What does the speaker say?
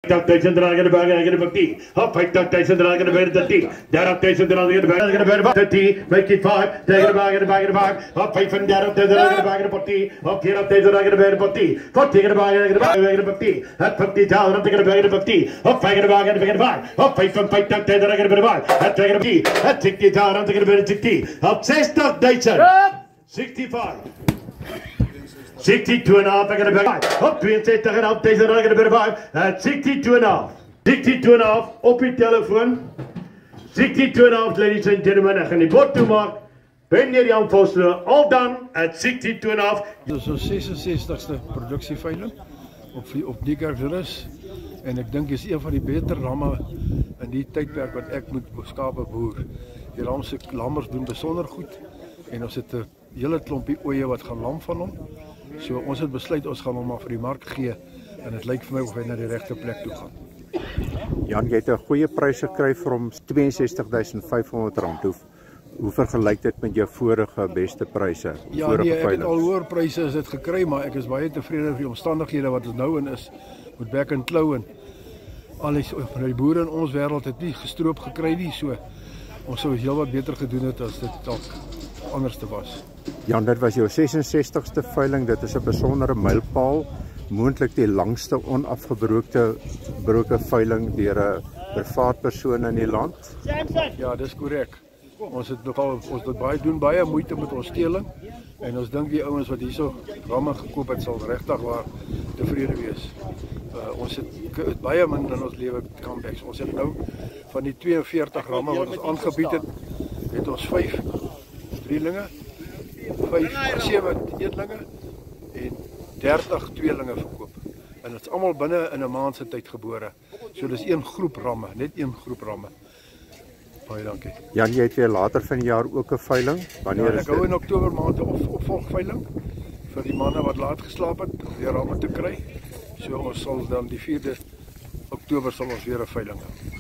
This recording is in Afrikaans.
50,000 rand gaan de bag gaan 50. Hop 50,000 rand gaan de 30. 30,000 rand gaan de bag gaan 30. Make it 5. Tegen de bag gaan de bag. Hop 35,000 rand gaan de bag gaan 40. Hop 40,000 rand gaan de bag 40. 40 gaan de bag gaan de bag gaan 50. Hop 50,000 rand gaan de bag gaan 50. Hop 5 gaan de bag gaan de bag. Hop 55,000 rand gaan de bag. Hop 50. Hop 60,000 rand gaan de bag 60. Hop 60,000. 65. 62,5 gaan de bag. Hop 62,5 rand gaan de bag. 62,5. 62,5 op je telefoon. 62,5 ladies and gentlemen. Ik ga die bord toemaken. Ben je Jan Vossler, all done at 62,5. Dit is ons 66ste productieveiling op die Gargerus. En ek dink is een van die beter ramme in die tydperk wat ek moet skape boer. Die ramse lammers doen besonder goed en ons het 'n hele klompie oeye wat gaan lam van hom. So ons het besluit ons gaan hom maar vir die mark gee en dit lyk vir my of hy na die regte plek toe gaan. Jan, jy het 'n goeie prys gekry vir hom, R62,500. Hoe vergelyk dit met jou vorige beste pryse? Ja, nee, ek het al hoër pryse as dit gekry, maar ek is baie tevrede vir die omstandighede wat ons nou in is met back and claw en alles. Die boere in ons wêreld het nie gestroop gekry nie, so ons sou heel wat beter gedoen het as dit dalk anders te was. Jan, dit was jou 66ste veiling. Dit is 'n besondere mylpaal, moontlik die langste onafgebroke veiling deur 'n privaat persoon in die land. Ja, dis korrek. Ons het doen baie moeite met ons teeling en ons dink die ouens wat hierso ramme gekoop het sal regtig waar tevrede wees. Ons het baie min in ons lewe comebacks. Ons het nou van die 42 ramme wat ons aangebied het ons 5 drielinge, 7 eendlinge en 30 tweelinge verkoop. En dit is almal binne in 'n maand se tyd gebore. So dis een groep ramme, net een groep ramme. Baie dankie. Jan, jy het weer later van die jaar ook 'n veiling. Wanneer is dit? Ek hou in Oktober maand 'n opvolgveiling vir die manne wat laat geslaap het om weer ramme te kry. So ons sal dan die 4de Oktober sal ons weer 'n veiling hou.